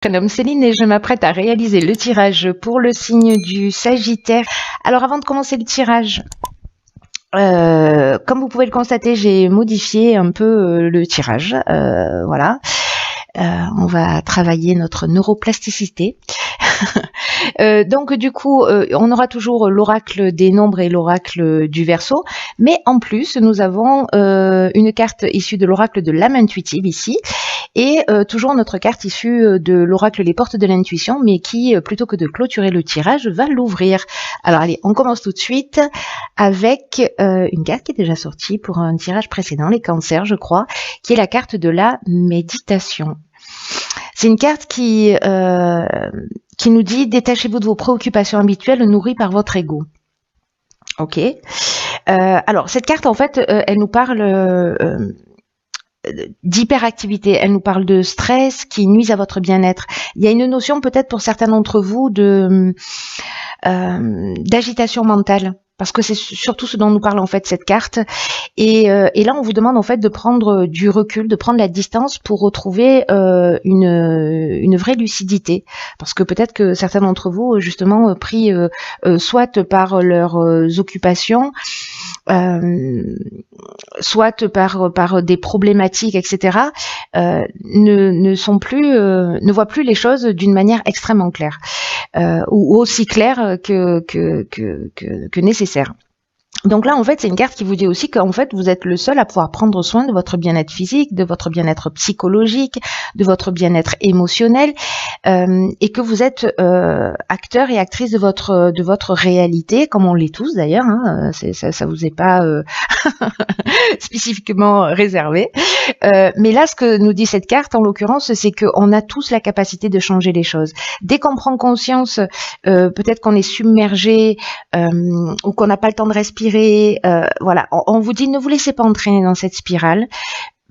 Prénom Céline et je m'apprête à réaliser le tirage pour le signe du Sagittaire. Alors avant de commencer le tirage, comme vous pouvez le constater, j'ai modifié un peu le tirage. Voilà. On va travailler notre neuroplasticité. Donc du coup, on aura toujours l'oracle des nombres et l'oracle du Verseau, mais en plus, nous avons une carte issue de l'oracle de l'âme intuitive ici, et toujours notre carte issue de l'oracle les portes de l'intuition, mais qui, plutôt que de clôturer le tirage, va l'ouvrir. Alors allez, on commence tout de suite avec une carte qui est déjà sortie pour un tirage précédent, les cancers, je crois, qui est la carte de la méditation. C'est une carte qui nous dit « Détachez-vous de vos préoccupations habituelles nourries par votre ego ». Ok. Alors, cette carte, en fait, elle nous parle d'hyperactivité, elle nous parle de stress qui nuise à votre bien-être. Il y a une notion, peut-être pour certains d'entre vous, d'agitation mentale. Parce que c'est surtout ce dont nous parle en fait cette carte. Et là, on vous demande en fait de prendre du recul, de prendre la distance pour retrouver une vraie lucidité. Parce que peut-être que certains d'entre vous, justement, pris soit par leurs occupations, soit par des problématiques, etc., ne voient plus les choses d'une manière extrêmement claire, ou aussi claire que nécessaire. Donc là, en fait, c'est une carte qui vous dit aussi qu'en fait, vous êtes le seul à pouvoir prendre soin de votre bien-être physique, de votre bien-être psychologique, de votre bien-être émotionnel, et que vous êtes acteur et actrice de votre réalité, comme on l'est tous d'ailleurs. Hein, ça vous est pas spécifiquement réservé. Mais là, ce que nous dit cette carte, en l'occurrence, c'est qu'on a tous la capacité de changer les choses. Dès qu'on prend conscience, peut-être qu'on est submergé ou qu'on n'a pas le temps de respirer, voilà, on vous dit ne vous laissez pas entraîner dans cette spirale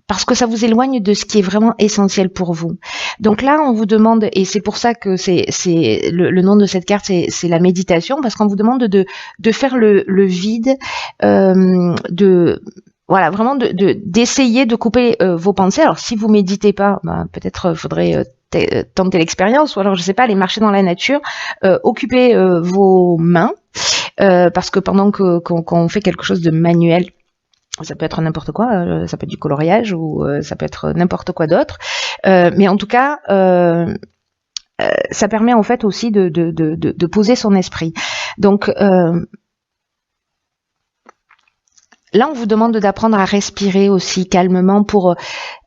parce que ça vous éloigne de ce qui est vraiment essentiel pour vous. Donc là, on vous demande, et c'est pour ça que c'est le nom de cette carte, c'est la méditation, parce qu'on vous demande de faire le vide, voilà, vraiment d'essayer de couper vos pensées. Alors si vous méditez pas, peut-être faudrait tenter l'expérience, ou alors je sais pas, aller marcher dans la nature, occuper vos mains, parce que pendant qu'on fait quelque chose de manuel, ça peut être n'importe quoi, ça peut être du coloriage ou ça peut être n'importe quoi d'autre, mais en tout cas ça permet en fait aussi de poser son esprit. Donc là, on vous demande d'apprendre à respirer aussi calmement pour,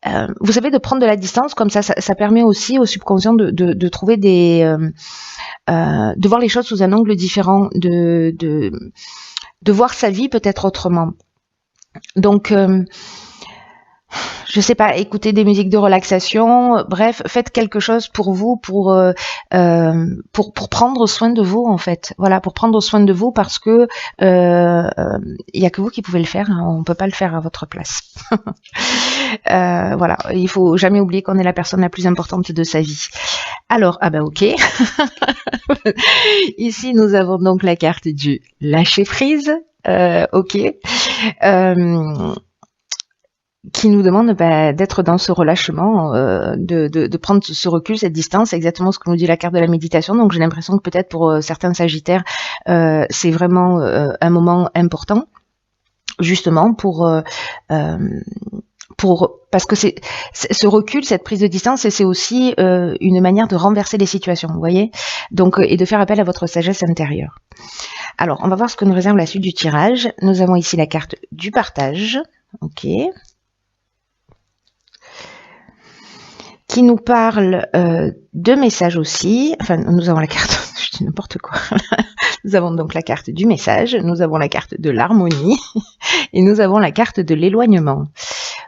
vous savez, de prendre de la distance, comme ça permet aussi au subconscient de trouver de voir les choses sous un angle différent, de voir sa vie peut-être autrement. Donc, je sais pas, écoutez des musiques de relaxation, bref, faites quelque chose pour vous, pour prendre soin de vous en fait. Voilà, pour prendre soin de vous parce que y a que vous qui pouvez le faire, hein, on peut pas le faire à votre place. Voilà, il faut jamais oublier qu'on est la personne la plus importante de sa vie. Alors, ok. Ici, nous avons donc la carte du lâcher prise. Ok. Qui nous demande d'être dans ce relâchement, de prendre ce recul, cette distance, c'est exactement ce que nous dit la carte de la méditation. Donc j'ai l'impression que peut-être pour certains Sagittaires, c'est vraiment un moment important, justement parce que c'est ce recul, cette prise de distance, et c'est aussi une manière de renverser les situations, vous voyez, donc et de faire appel à votre sagesse intérieure. Alors, on va voir ce que nous réserve la suite du tirage. Nous avons ici la carte du partage, ok, qui nous parle de messages aussi. Enfin, nous avons la carte, je dis n'importe quoi. Nous avons donc la carte du message, nous avons la carte de l'harmonie et nous avons la carte de l'éloignement.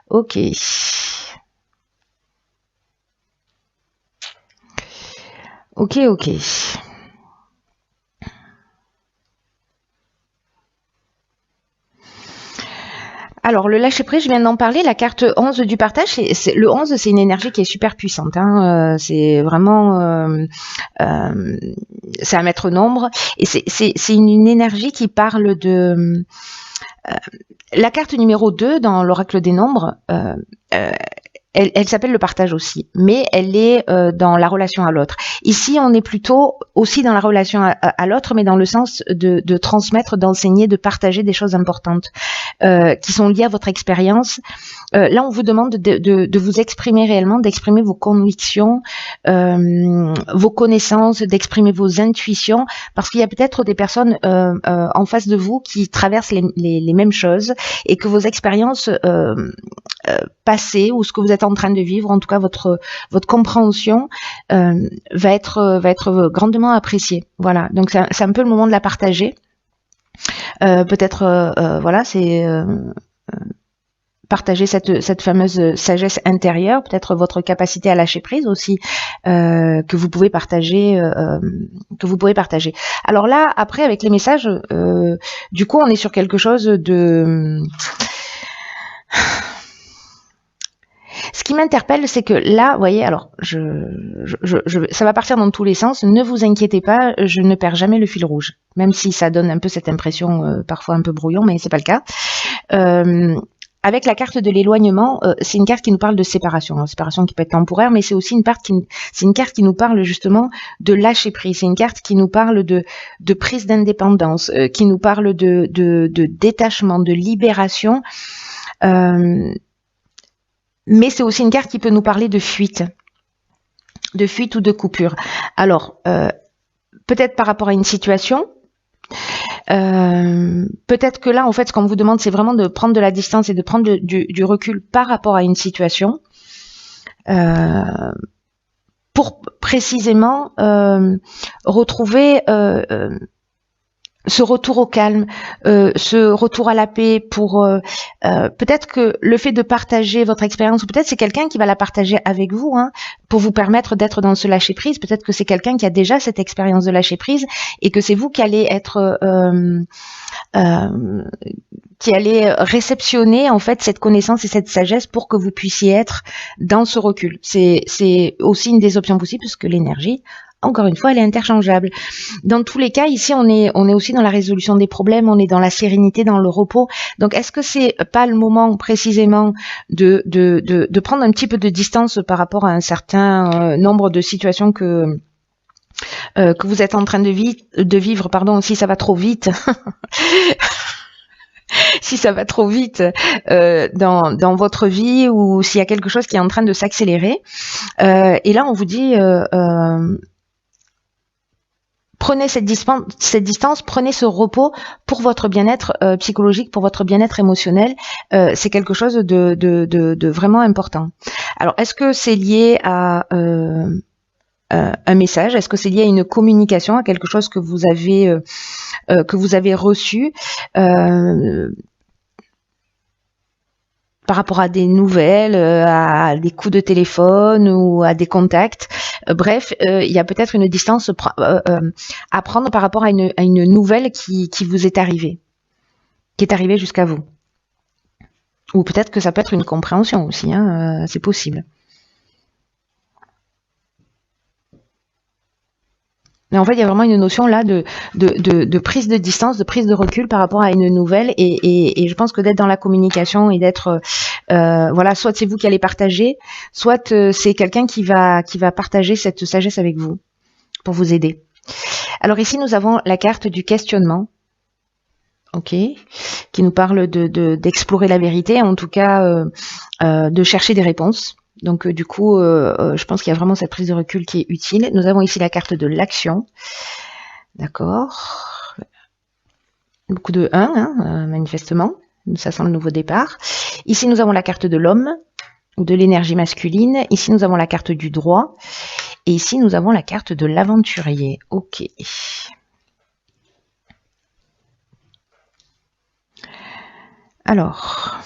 Ok. Ok. Alors, le lâcher-prise, je viens d'en parler, la carte 11 du partage, le 11, c'est une énergie qui est super puissante. Hein, c'est vraiment... c'est un maître nombre. Et c'est une énergie qui parle de... la carte numéro 2 dans l'oracle des nombres, elle s'appelle le partage aussi, mais elle est dans la relation à l'autre. Ici, on est plutôt aussi dans la relation à l'autre, mais dans le sens de transmettre, d'enseigner, de partager des choses importantes qui sont liées à votre expérience. Là, on vous demande de vous exprimer réellement, d'exprimer vos convictions, vos connaissances, d'exprimer vos intuitions, parce qu'il y a peut-être des personnes en face de vous qui traversent les mêmes choses et que vos expériences passées ou ce que vous êtes en train de vivre, en tout cas votre compréhension va être grandement appréciée. Voilà, donc c'est un peu le moment de la partager. Peut-être voilà, c'est partager cette fameuse sagesse intérieure, peut-être votre capacité à lâcher prise aussi, que vous pouvez partager. Alors là, après, avec les messages, du coup, on est sur quelque chose de... Ce qui m'interpelle, c'est que là, vous voyez, alors, ça va partir dans tous les sens. Ne vous inquiétez pas, je ne perds jamais le fil rouge, même si ça donne un peu cette impression, parfois un peu brouillon, mais c'est pas le cas. Avec la carte de l'éloignement, c'est une carte qui nous parle de séparation. Alors, séparation qui peut être temporaire, mais c'est aussi une carte qui nous parle justement de lâcher prise. C'est une carte qui nous parle de prise d'indépendance, qui nous parle de détachement, de libération. Mais c'est aussi une carte qui peut nous parler de fuite ou de coupure. Alors, peut-être par rapport à une situation. Peut-être que là, en fait, ce qu'on vous demande, c'est vraiment de prendre de la distance et de prendre du recul par rapport à une situation pour précisément retrouver ce retour au calme, ce retour à la paix, pour peut-être que le fait de partager votre expérience, ou peut-être c'est quelqu'un qui va la partager avec vous, hein, pour vous permettre d'être dans ce lâcher prise. Peut-être que c'est quelqu'un qui a déjà cette expérience de lâcher prise et que c'est vous qui allez être qui allez réceptionner en fait cette connaissance et cette sagesse pour que vous puissiez être dans ce recul. C'est aussi une des options possibles, puisque l'énergie, encore une fois, elle est interchangeable. Dans tous les cas, ici, on est aussi dans la résolution des problèmes, on est dans la sérénité, dans le repos. Donc, est-ce que c'est pas le moment précisément de prendre un petit peu de distance par rapport à un certain nombre de situations que vous êtes en train de vivre, pardon, si ça va trop vite. Si ça va trop vite dans votre vie, ou s'il y a quelque chose qui est en train de s'accélérer. Et là, on vous dit... prenez cette distance, prenez ce repos pour votre bien-être psychologique, pour votre bien-être émotionnel. C'est quelque chose de vraiment important. Alors, est-ce que c'est lié à un message? Est-ce que c'est lié à une communication, à quelque chose que vous avez reçu par rapport à des nouvelles, à des coups de téléphone ou à des contacts? Bref, il y a peut-être une distance à prendre par rapport à une nouvelle qui vous est arrivée, qui est arrivée jusqu'à vous. Ou peut-être que ça peut être une compréhension aussi, hein, c'est possible. Mais en fait, il y a vraiment une notion là de prise de distance, de prise de recul par rapport à une nouvelle, et je pense que d'être dans la communication et d'être voilà, soit c'est vous qui allez partager, soit c'est quelqu'un qui va partager cette sagesse avec vous pour vous aider. Alors ici, nous avons la carte du questionnement, ok, qui nous parle d'explorer la vérité, en tout cas de chercher des réponses. Donc du coup, je pense qu'il y a vraiment cette prise de recul qui est utile. Nous avons ici la carte de l'action. D'accord. Beaucoup de 1, hein, manifestement. Ça sent le nouveau départ. Ici, nous avons la carte de l'homme, ou de l'énergie masculine. Ici, nous avons la carte du droit. Et ici, nous avons la carte de l'aventurier. Ok. Alors...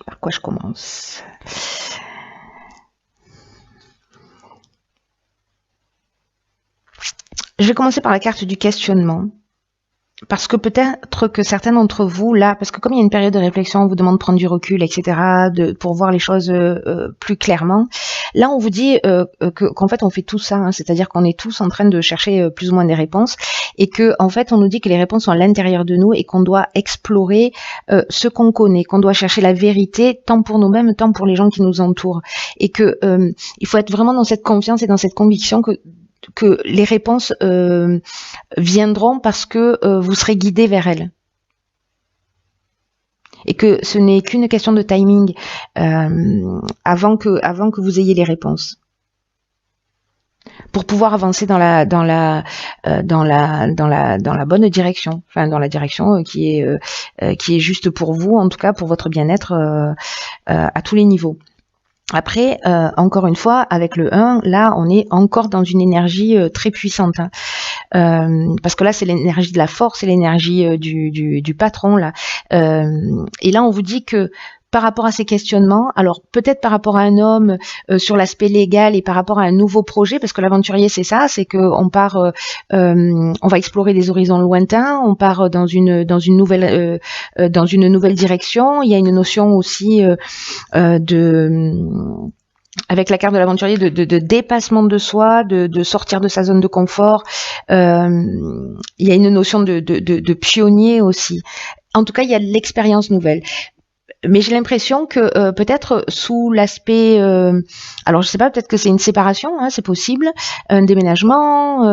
par quoi je commence? Je vais commencer par la carte du questionnement. parce que peut-être que certains d'entre vous, là, parce que comme il y a une période de réflexion, on vous demande de prendre du recul, etc., pour voir les choses plus clairement, là, on vous dit qu'en fait, on fait tout ça, hein, c'est-à-dire qu'on est tous en train de chercher plus ou moins des réponses, et que en fait, on nous dit que les réponses sont à l'intérieur de nous et qu'on doit explorer ce qu'on connaît, qu'on doit chercher la vérité, tant pour nous-mêmes, tant pour les gens qui nous entourent, et que il faut être vraiment dans cette confiance et dans cette conviction que les réponses viendront parce que vous serez guidé vers elles. Et que ce n'est qu'une question de timing avant que vous ayez les réponses. Pour pouvoir avancer dans la bonne direction, enfin dans la direction qui est juste pour vous, en tout cas pour votre bien-être à tous les niveaux. Après, encore une fois, avec le 1, là, on est encore dans une énergie très puissante. Hein. Parce que là, c'est l'énergie de la force, c'est l'énergie du patron. Là. Et là, on vous dit que par rapport à ces questionnements, alors peut-être par rapport à un homme sur l'aspect légal et par rapport à un nouveau projet, parce que l'aventurier c'est ça, c'est que on part, on va explorer des horizons lointains, on part dans une nouvelle direction. Il y a une notion aussi avec la carte de l'aventurier de dépassement de soi, de sortir de sa zone de confort. Il y a une notion de pionnier aussi. En tout cas, il y a de l'expérience nouvelle. Mais j'ai l'impression que peut-être sous l'aspect, alors je sais pas, peut-être que c'est une séparation, hein, c'est possible, un déménagement,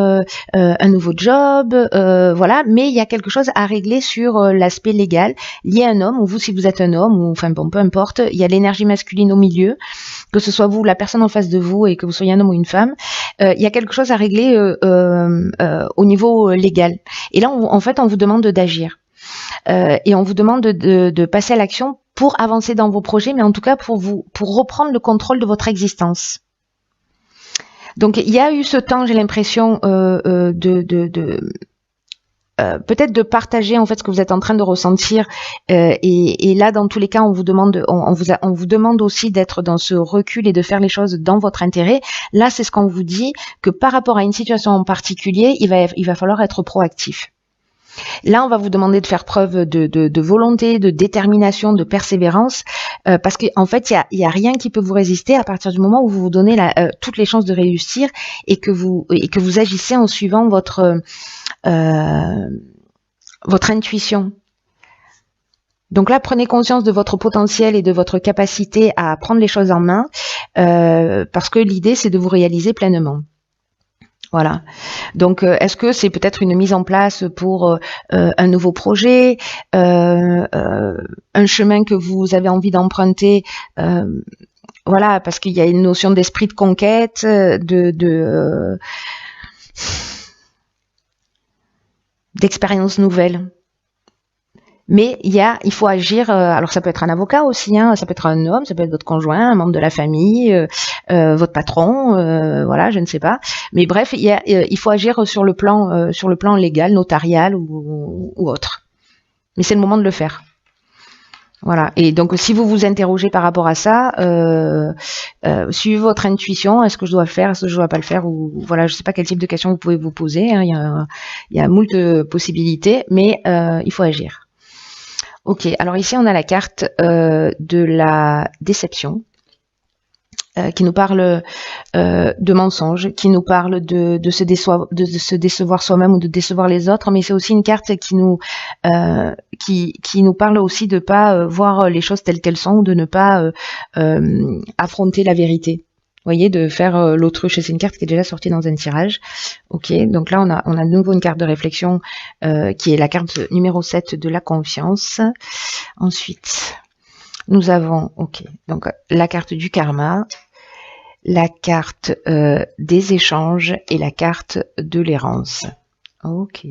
un nouveau job, voilà. Mais il y a quelque chose à régler sur l'aspect légal lié à un homme, ou vous si vous êtes un homme, ou enfin bon, peu importe. Il y a l'énergie masculine au milieu, que ce soit vous, la personne en face de vous, et que vous soyez un homme ou une femme. Il y a quelque chose à régler au niveau légal. Et là, en fait, on vous demande d'agir. Et on vous demande de passer à l'action pour avancer dans vos projets, mais en tout cas pour reprendre le contrôle de votre existence. Donc il y a eu ce temps, j'ai l'impression, peut-être de partager en fait ce que vous êtes en train de ressentir, et là dans tous les cas on vous demande aussi d'être dans ce recul et de faire les choses dans votre intérêt. Là c'est ce qu'on vous dit, que par rapport à une situation en particulier, il va falloir être proactif. Là, on va vous demander de faire preuve de volonté, de détermination, de persévérance, parce qu'en fait, il y a rien qui peut vous résister à partir du moment où vous vous donnez toutes les chances de réussir et que vous agissez en suivant votre intuition. Donc là, prenez conscience de votre potentiel et de votre capacité à prendre les choses en main, parce que l'idée, c'est de vous réaliser pleinement. Voilà. Donc, est-ce que c'est peut-être une mise en place pour un nouveau projet, un chemin que vous avez envie d'emprunter, voilà, parce qu'il y a une notion d'esprit de conquête, d'expérience nouvelle. Mais il faut agir. Alors ça peut être un avocat aussi, hein, ça peut être un homme, ça peut être votre conjoint, un membre de la famille, votre patron, voilà, je ne sais pas. Mais bref, il faut agir sur le plan légal, notarial ou autre. Mais c'est le moment de le faire. Voilà. Et donc si vous vous interrogez par rapport à ça, suivez votre intuition. Est-ce que je dois le faire, est-ce que je dois pas le faire, ou voilà, je sais pas quel type de questions vous pouvez vous poser. Hein, il y a moult possibilités, mais il faut agir. Ok, alors ici on a la carte de la déception qui nous parle de mensonges, qui nous parle de se décevoir soi-même ou de décevoir les autres, mais c'est aussi une carte qui nous parle aussi de pas voir les choses telles qu'elles sont, ou de ne pas affronter la vérité. Vous voyez, de faire l'autruche. C'est une carte qui est déjà sortie dans un tirage. Ok, donc là on a de nouveau une carte de réflexion qui est la carte numéro 7 de la confiance. Ensuite, nous avons donc la carte du karma, la carte des échanges et la carte de l'errance. Ok.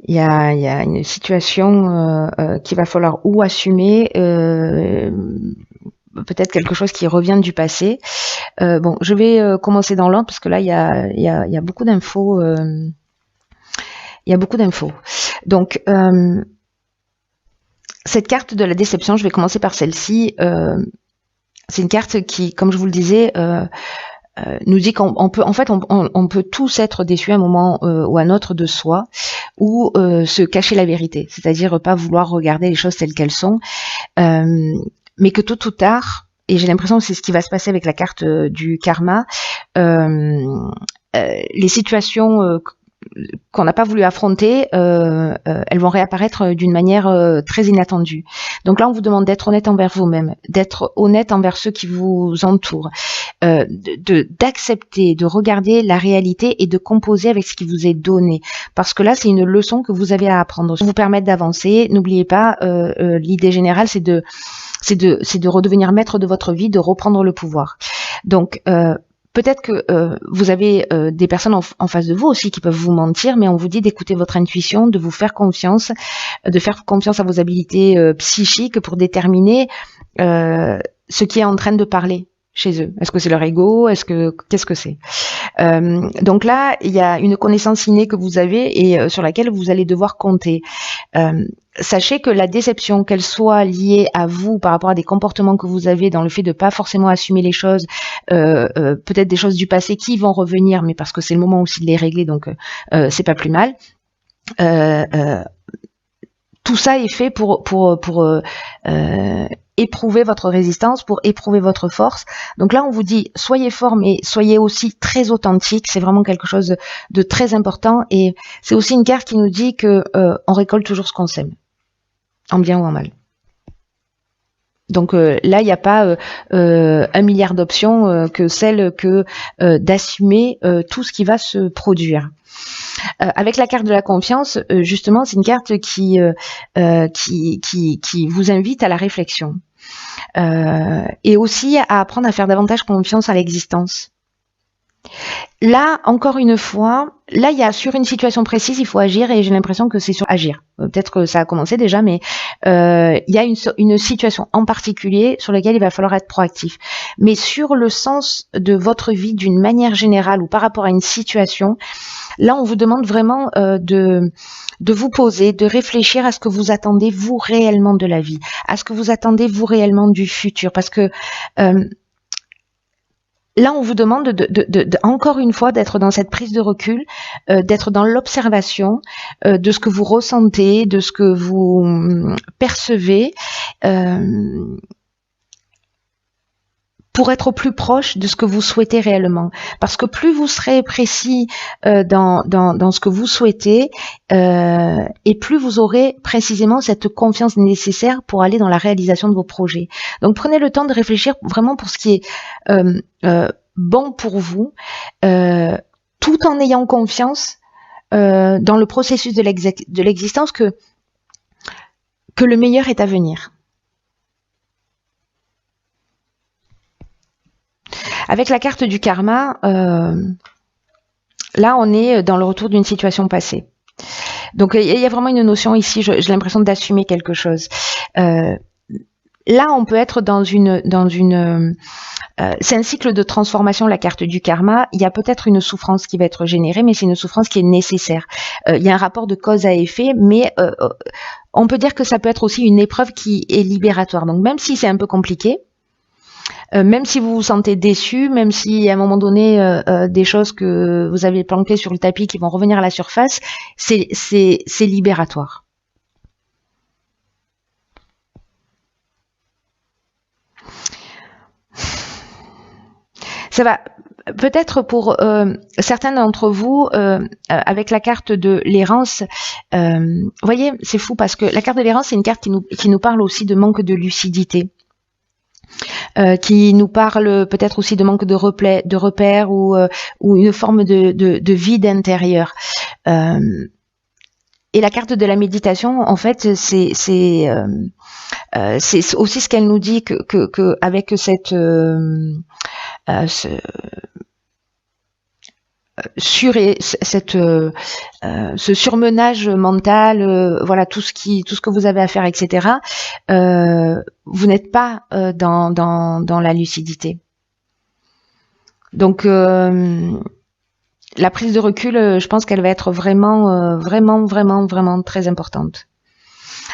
Il y a une situation qu'il va falloir ou assumer, peut-être quelque chose qui revient du passé. Bon, je vais commencer dans l'ordre parce que là il y a beaucoup d'infos. Il y a beaucoup d'infos. Donc cette carte de la déception, je vais commencer par celle-ci. C'est une carte qui, comme je vous le disais, nous dit qu'on peut, en fait, on peut tous être déçus à un moment ou à un autre de soi, ou se cacher la vérité, c'est-à-dire pas vouloir regarder les choses telles qu'elles sont, mais que tôt ou tard, et j'ai l'impression que c'est ce qui va se passer avec la carte du karma, les situations qu'on n'a pas voulu affronter, elles vont réapparaître d'une manière très inattendue. Donc là, on vous demande d'être honnête envers vous-même, d'être honnête envers ceux qui vous entourent, d'accepter, de regarder la réalité et de composer avec ce qui vous est donné. Parce que là, c'est une leçon que vous avez à apprendre. Pour vous permettre d'avancer, n'oubliez pas, l'idée générale, c'est de redevenir maître de votre vie, de reprendre le pouvoir. Donc, peut-être que vous avez des personnes en face de vous aussi qui peuvent vous mentir, mais on vous dit d'écouter votre intuition, de vous faire confiance, de faire confiance à vos habiletés psychiques pour déterminer ce qui est en train de parler chez eux. Est-ce que c'est leur ego? Qu'est-ce que c'est? Donc là, il y a une connaissance innée que vous avez et sur laquelle vous allez devoir compter. Sachez que la déception, qu'elle soit liée à vous par rapport à des comportements que vous avez dans le fait de pas forcément assumer les choses, peut-être des choses du passé qui vont revenir, mais parce que c'est le moment aussi de les régler, donc c'est pas plus mal. Tout ça est fait pour éprouver votre résistance, pour éprouver votre force. Donc là, on vous dit, soyez fort, mais soyez aussi très authentique. C'est vraiment quelque chose de très important. Et c'est aussi une carte qui nous dit que on récolte toujours ce qu'on sème, en bien ou en mal. Donc là, il n'y a pas 1 milliard d'options que celle que d'assumer tout ce qui va se produire. Avec la carte de la confiance, justement, c'est une carte qui vous invite à la réflexion et aussi à apprendre à faire davantage confiance à l'existence. Là, encore une fois, là, il y a sur une situation précise, il faut agir et j'ai l'impression que c'est sur agir. Peut-être que ça a commencé déjà, mais il y a une situation en particulier sur laquelle il va falloir être proactif. Mais sur le sens de votre vie d'une manière générale ou par rapport à une situation, là, on vous demande vraiment de vous poser, de réfléchir à ce que vous attendez vous réellement de la vie, à ce que vous attendez vous réellement du futur, parce que là, on vous demande encore une fois d'être dans cette prise de recul, d'être dans l'observation de ce que vous ressentez, de ce que vous percevez, pour être au plus proche de ce que vous souhaitez réellement. Parce que plus vous serez précis dans ce que vous souhaitez, et plus vous aurez précisément cette confiance nécessaire pour aller dans la réalisation de vos projets. Donc prenez le temps de réfléchir vraiment pour ce qui est bon pour vous, tout en ayant confiance dans le processus de l'existence que le meilleur est à venir. Avec la carte du karma, là on est dans le retour d'une situation passée. Donc il y a vraiment une notion ici, j'ai l'impression d'assumer quelque chose. Là on peut être dans une c'est un cycle de transformation, la carte du karma. Il y a peut-être une souffrance qui va être générée, mais c'est une souffrance qui est nécessaire. Il y a un rapport de cause à effet, mais on peut dire que ça peut être aussi une épreuve qui est libératoire. Donc même si c'est un peu compliqué, même si vous vous sentez déçu, même si à un moment donné des choses que vous avez planquées sur le tapis qui vont revenir à la surface, c'est libératoire. Ça va peut-être pour certains d'entre vous, avec la carte de l'errance, vous voyez, c'est fou parce que la carte de l'errance, c'est une carte qui nous parle aussi de manque de lucidité. Qui nous parle peut-être aussi de manque de repères ou une forme de vide intérieur. Et la carte de la méditation, en fait, c'est aussi ce qu'elle nous dit que avec cette ce surmenage mental, voilà tout ce que vous avez à faire, etc. Vous n'êtes pas dans la lucidité. Donc la prise de recul, je pense qu'elle va être vraiment très importante.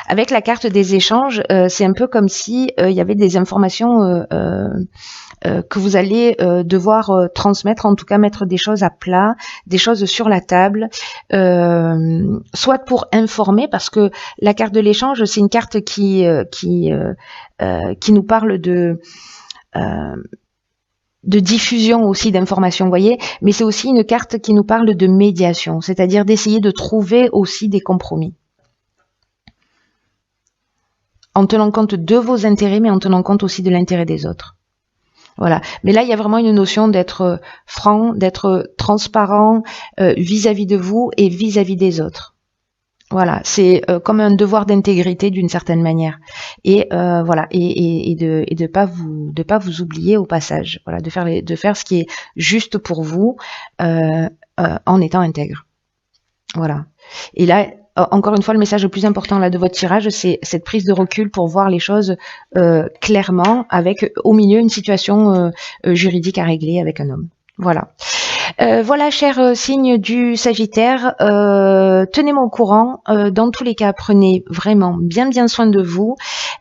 avec la carte des échanges, c'est un peu comme si il y avait des informations que vous allez devoir transmettre, en tout cas mettre des choses à plat, des choses sur la table, soit pour informer, parce que la carte de l'échange, c'est une carte qui nous parle de diffusion aussi d'informations, vous voyez, mais c'est aussi une carte qui nous parle de médiation, c'est-à-dire d'essayer de trouver aussi des compromis. En tenant compte de vos intérêts, mais en tenant compte aussi de l'intérêt des autres. Voilà. Mais là, il y a vraiment une notion d'être franc, d'être transparent vis-à-vis de vous et vis-à-vis des autres. Voilà, c'est comme un devoir d'intégrité d'une certaine manière, et voilà, et de pas vous oublier au passage, voilà, de faire ce qui est juste pour vous en étant intègre, voilà. Et là, encore une fois, le message le plus important là de votre tirage, c'est cette prise de recul pour voir les choses clairement, avec au milieu une situation juridique à régler avec un homme, voilà. Voilà, cher signe du Sagittaire, tenez-moi au courant. Dans tous les cas, prenez vraiment bien soin de vous,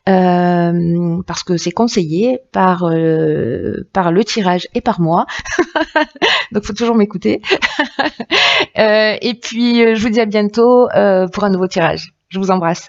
parce que c'est conseillé par le tirage et par moi. Donc, faut toujours m'écouter. Et puis, je vous dis à bientôt pour un nouveau tirage. Je vous embrasse.